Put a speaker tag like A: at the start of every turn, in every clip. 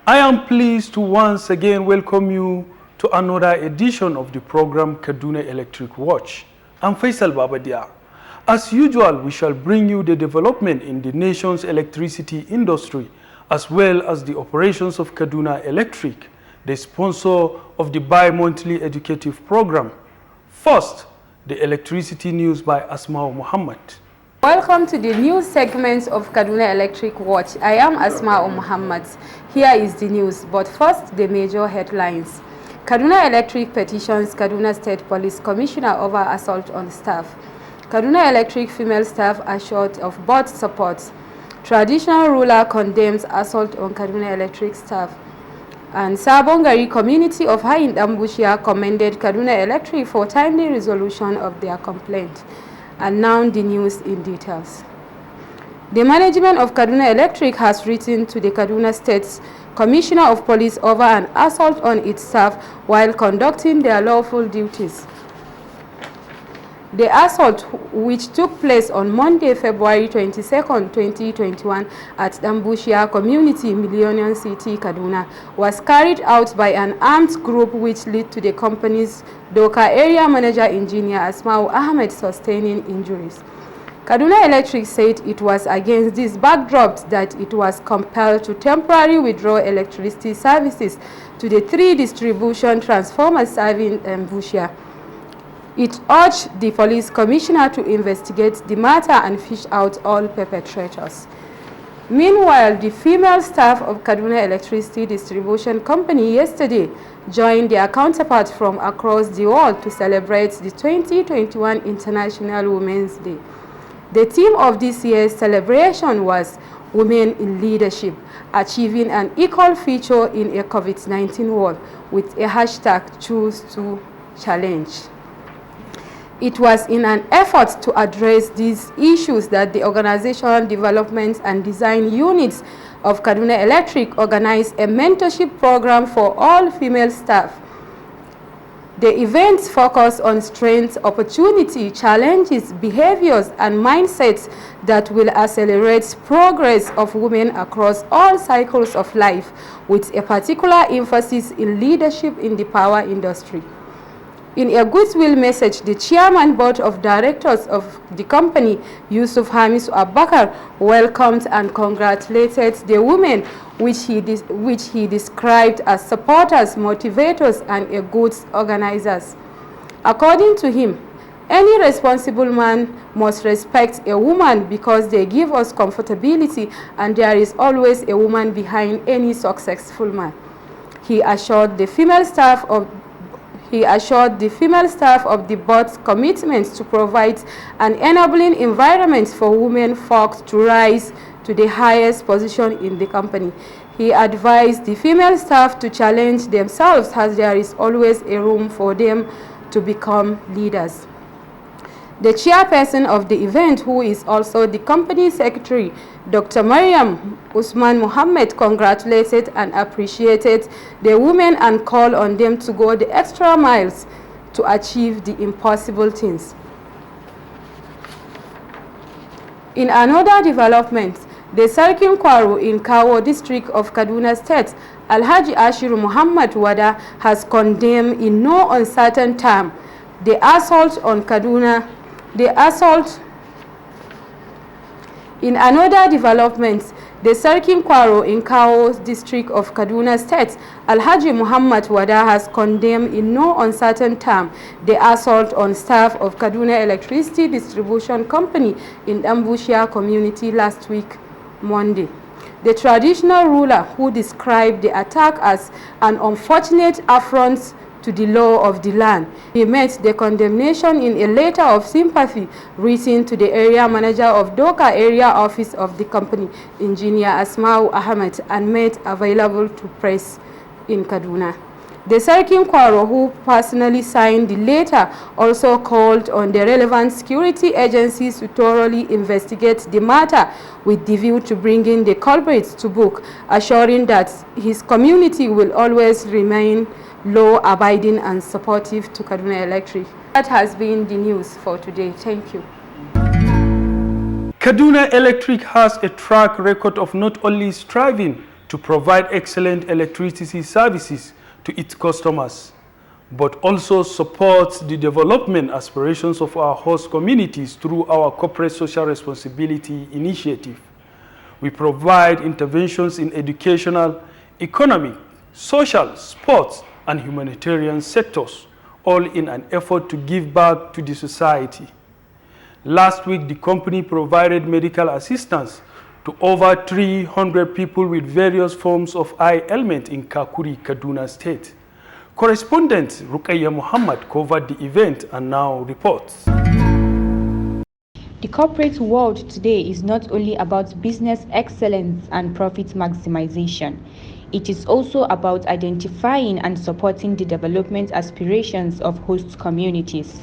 A: I am pleased to once again welcome you to another edition of the program Kaduna Electric Watch. I'm Faisal Babadia. As usual, we shall bring you the development in the nation's electricity industry, as well as the operations of Kaduna Electric, the sponsor of the bi-monthly educative program. First, the electricity news by Asma Muhammad.
B: Welcome to the news segment of Kaduna Electric Watch. I am Asma Muhammad. Here is the news, but first the major headlines. Kaduna Electric petitions Kaduna State Police Commissioner over assault on staff. Kaduna Electric female staff assured of board support. Traditional ruler condemns assault on Kaduna Electric staff. And Sabongari community of Hayin Dambushia commended Kaduna Electric for timely resolution of their complaint. And now the news in details. The management of Kaduna Electric has written to the Kaduna State's Commissioner of Police over an assault on its staff while conducting their lawful duties. The assault, which took place on Monday, February 22, 2021 at Dambushia Community, Millennium City, Kaduna, was carried out by an armed group which led to the company's Doka area manager engineer Asmau Ahmed sustaining injuries. Kaduna Electric said it was against this backdrop that it was compelled to temporarily withdraw electricity services to the 3 distribution transformers serving Dambushia. It urged the police commissioner to investigate the matter and fish out all perpetrators. Meanwhile, the female staff of Kaduna Electricity Distribution Company yesterday joined their counterparts from across the world to celebrate the 2021 International Women's Day. The theme of this year's celebration was Women in Leadership, achieving an equal feature in a COVID-19 world with a hashtag Choose to Challenge. It was in an effort to address these issues that the Organizational Development and Design Units of Kaduna Electric organized a mentorship program for all female staff. The events focus on strengths, opportunity, challenges, behaviors, and mindsets that will accelerate progress of women across all cycles of life, with a particular emphasis in leadership in the power industry. In a goodwill message, the chairman board of directors of the company, Yusuf Hamis Abakar, welcomed and congratulated the women, which he described as supporters, motivators, and a good organizers. According to him, any responsible man must respect a woman because they give us comfortability, and there is always a woman behind any successful man. He assured the female staff of the board's commitment to provide an enabling environment for women folk to rise to the highest position in the company. He advised the female staff to challenge themselves, as there is always a room for them to become leaders. The chairperson of the event, who is also the company secretary, Dr. Mariam Usman Mohammed, congratulated and appreciated the women and called on them to go the extra miles to achieve the impossible things. In another development, the Sarkin Kwaru in Kawo district of Kaduna State, Alhaji Ashiru Muhammad Wada, has condemned in no uncertain term the assault on Kaduna. In another development, the Sarkin Kwaro in Kawo district of Kaduna State, Alhaji Muhammad Wada, has condemned in no uncertain term the assault on staff of Kaduna Electricity Distribution Company in Dambushia community last week, Monday. The traditional ruler, who described the attack as an unfortunate affront to the law of the land, he met the condemnation in a letter of sympathy written to the area manager of Doka area office of the company, engineer Asmau Ahmed, and made available to press in Kaduna. The Sarkin Kwaro, who personally signed the letter, also called on the relevant security agencies to thoroughly investigate the matter with the view to bringing the culprits to book, assuring that his community will always remain law-abiding and supportive to Kaduna Electric. That has been the news for today. Thank you.
A: Kaduna Electric has a track record of not only striving to provide excellent electricity services to its customers, but also supports the development aspirations of our host communities through our corporate social responsibility initiative. We provide interventions in educational, economic, social, sports, and humanitarian sectors, all in an effort to give back to the society. Last week, the company provided medical assistance to over 300 people with various forms of eye ailment in Kakuri, Kaduna State. Correspondent Rukaiya Muhammad covered the event and now reports.
C: The corporate world today is not only about business excellence and profit maximization. It is also about identifying and supporting the development aspirations of host communities.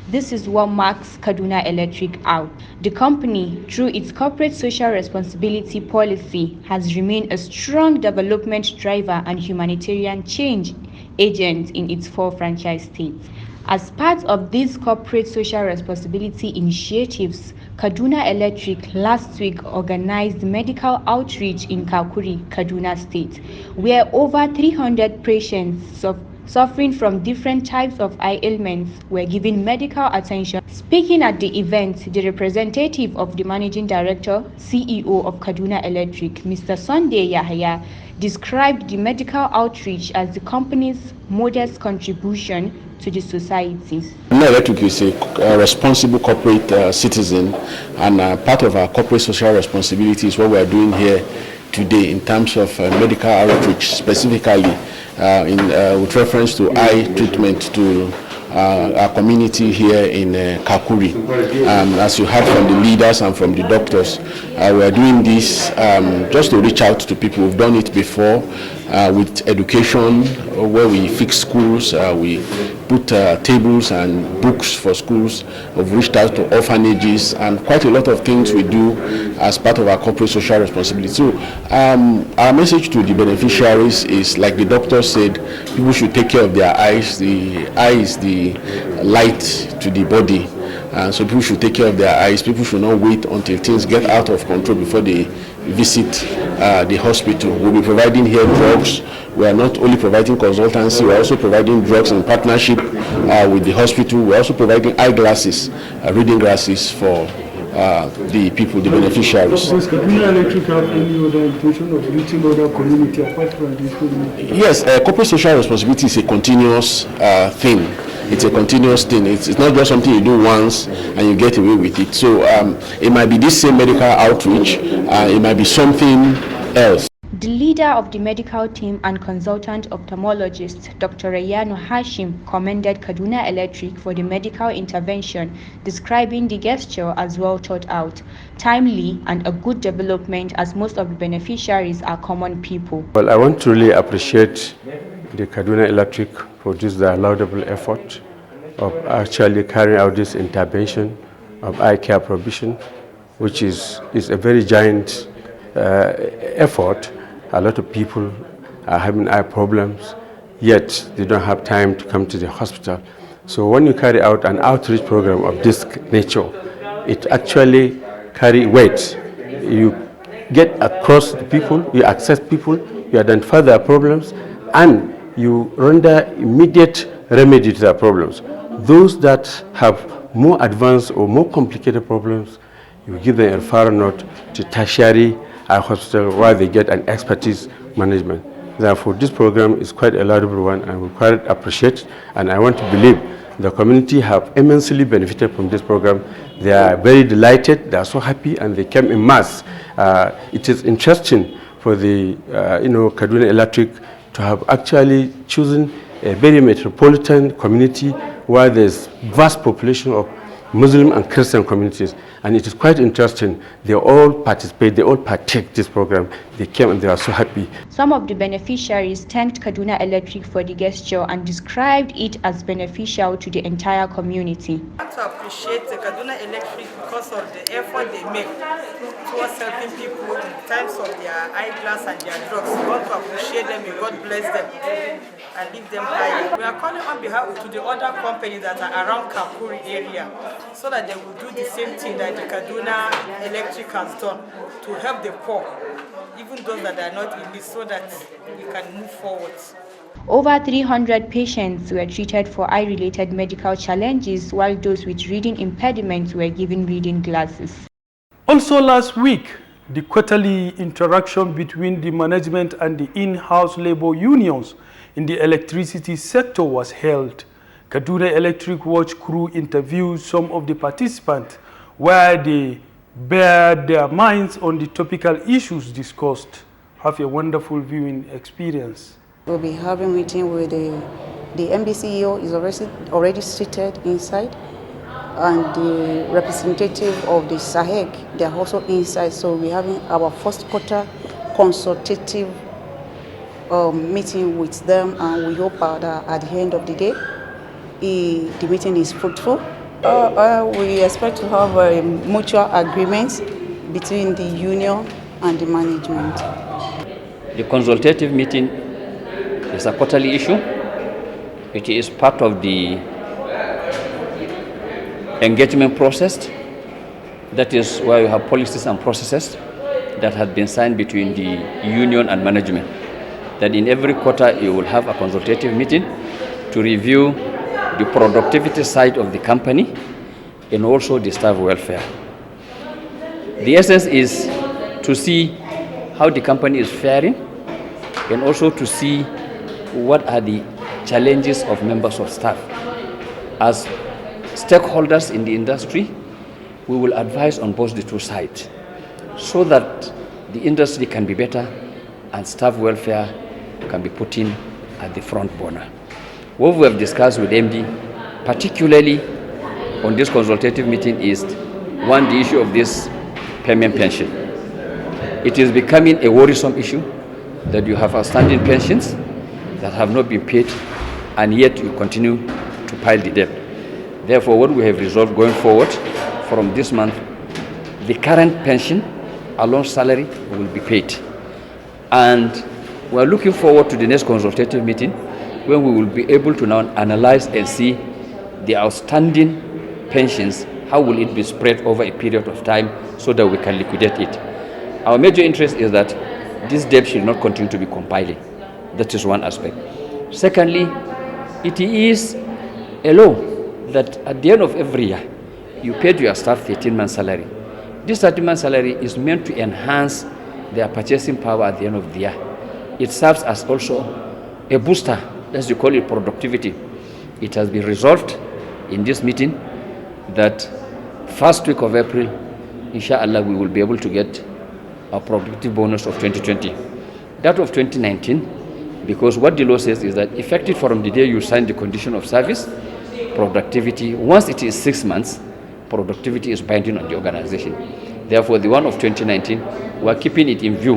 C: This is what marks Kaduna Electric out. The company, through its corporate social responsibility policy, has remained a strong development driver and humanitarian change agent in its 4 franchise states. As part of these corporate social responsibility initiatives, Kaduna Electric last week organized medical outreach in Kakuri, Kaduna State, where over 300 patients suffering from different types of eye ailments were given medical attention. Speaking at the event, the representative of the Managing Director, CEO of Kaduna Electric, Mr. Sunday Yahaya, described the medical outreach as the company's modest contribution to the society.
D: Kaduna Electric is a responsible corporate citizen, and part of our corporate social responsibility is what we are doing here today in terms of medical outreach, specifically with reference to eye treatment to our community here in Kakuri. As you heard from the leaders and from the doctors, we are doing this just to reach out to people. We've done it before with education, where we fix schools, we put tables and books for schools. We've reached out to orphanages and quite a lot of things we do as part of our corporate social responsibility. So our message to the beneficiaries is, like the doctor said, people should take care of their eyes. The eye is the light to the body. So people should take care of their eyes. People should not wait until things get out of control before they visit the hospital. We'll be providing here drugs. We are not only providing consultancy, we're also providing drugs in partnership with the hospital. We're also providing eyeglasses, reading glasses for the people, the beneficiaries.
A: Does Kaduna Electric have any other intention of reaching other community apart from this community?
D: Yes, corporate social responsibility is a continuous thing. It's a continuous thing. It's not just something you do once and you get away with it. So it might be this same medical outreach, it might be something else.
C: The leader of the medical team and consultant ophthalmologist, Dr. Rayano Hashim, commended Kaduna Electric for the medical intervention, describing the gesture as well thought out, timely, and a good development, as most of the beneficiaries are common people.
E: Well, I want to really appreciate the Kaduna Electric for this laudable effort of actually carrying out this intervention of eye care provision, which is a very giant effort. A lot of people are having eye problems, yet they don't have time to come to the hospital. So when you carry out an outreach program of this nature, it actually carries weight. You get across the people, you access people, you identify their problems, and you render immediate remedy to their problems. Those that have more advanced or more complicated problems, you give them a referral note to tertiary eye hospital where they get an expertise management. Therefore, this program is quite a laudable one and we quite appreciate, and I want to believe the community have immensely benefited from this program. They are very delighted, they are so happy, and they came in mass. It is interesting for the Kaduna Electric to have actually chosen a very metropolitan community where there's vast population of Muslim and Christian communities, and it is quite interesting. They all participate, they all partake this program. They came and they are so happy.
C: Some of the beneficiaries thanked Kaduna Electric for the gesture and described it as beneficial to the entire community.
F: I want to appreciate the Kaduna Electric because of the effort they make towards helping people in times of their eyeglass and their drugs. We want to appreciate them, may God bless them and leave them high. We are calling on behalf to the other companies that are around Kakuri area so that they will do the same thing that the Kaduna Electric has done to help the poor, even those that are not in this, so that we can move forward.
C: Over 300 patients were treated for eye-related medical challenges, while those with reading impediments were given reading glasses.
A: Also last week, the quarterly interaction between the management and the in-house labor unions in the electricity sector was held. Kaduna Electric Watch crew interviewed some of the participants where they bared their minds on the topical issues discussed. Have a wonderful viewing experience.
G: We'll be having a meeting with the MD CEO is already seated inside, and the representative of the SAHEC, they are also inside. So we're having our first quarter consultative meeting with them, and we hope that at the end of the day, the meeting is fruitful. We expect to have mutual agreements between the union and the management.
H: The consultative meeting is a quarterly issue. It is part of the engagement process. That is why we have policies and processes that have been signed between the union and management. That in every quarter you will have a consultative meeting to review the productivity side of the company and also the staff welfare. The essence is to see how the company is faring and also to see what are the challenges of members of staff. As stakeholders in the industry, we will advise on both the two sides so that the industry can be better and staff welfare can be put in at the front burner. What we have discussed with MD, particularly on this consultative meeting, is one, the issue of this payment pension. It is becoming a worrisome issue that you have outstanding pensions that have not been paid, and yet you continue to pile the debt. Therefore, what we have resolved going forward, from this month, the current pension along salary will be paid. And we are looking forward to the next consultative meeting when we will be able to now analyze and see the outstanding pensions, how will it be spread over a period of time so that we can liquidate it. Our major interest is that this debt should not continue to be compiling. That is one aspect. Secondly, it is a law that at the end of every year, you paid your staff 13-month salary. This 13-month salary is meant to enhance their purchasing power at the end of the year. It serves as also a booster, as you call it, productivity. It has been resolved in this meeting that first week of April, inshallah, we will be able to get a productive bonus of 2020. That of 2019, because what the law says is that effective from the day you sign the condition of service, productivity, once it is 6 months, productivity is binding on the organization. Therefore, the one of 2019, we are keeping it in view.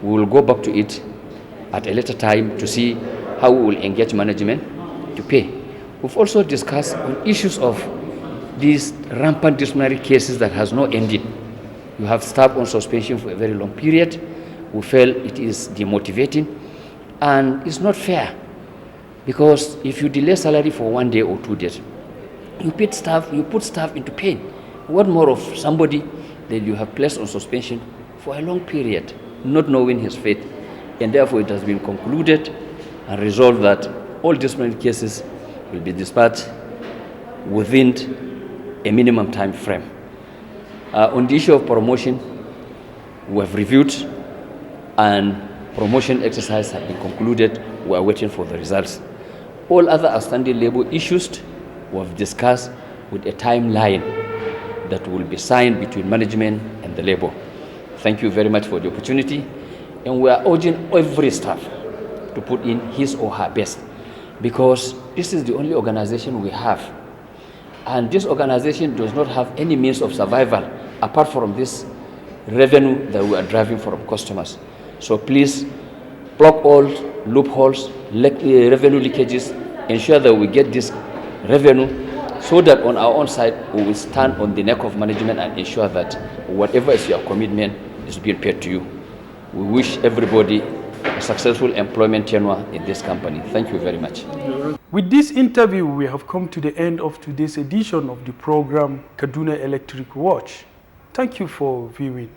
H: We will go back to it at a later time to see how we will engage management to pay. We've also discussed on issues of these rampant disciplinary cases that has no ending. You have staff on suspension for a very long period. We feel it is demotivating and it's not fair, because if you delay salary for 1 day or 2 days, you put staff into pain. What more of somebody that you have placed on suspension for a long period, not knowing his fate? And therefore it has been concluded and resolved that all disciplinary cases will be dispatched within a minimum time frame. On the issue of promotion, we have reviewed and promotion exercise has been concluded. We are waiting for the results. All other outstanding labor issues we have discussed with a timeline that will be signed between management and the labor. Thank you very much for the opportunity, and we are urging every staff to put in his or her best, because this is the only organization we have, and this organization does not have any means of survival apart from this revenue that we are driving from customers. So please plug all loopholes, revenue leakages, ensure that we get this revenue so that on our own side we will stand on the neck of management and ensure that whatever is your commitment is being paid to you. We wish everybody a successful employment tenure in this company. Thank you very much.
A: With this interview, we have come to the end of today's edition of the program Kaduna Electric Watch. Thank you for viewing.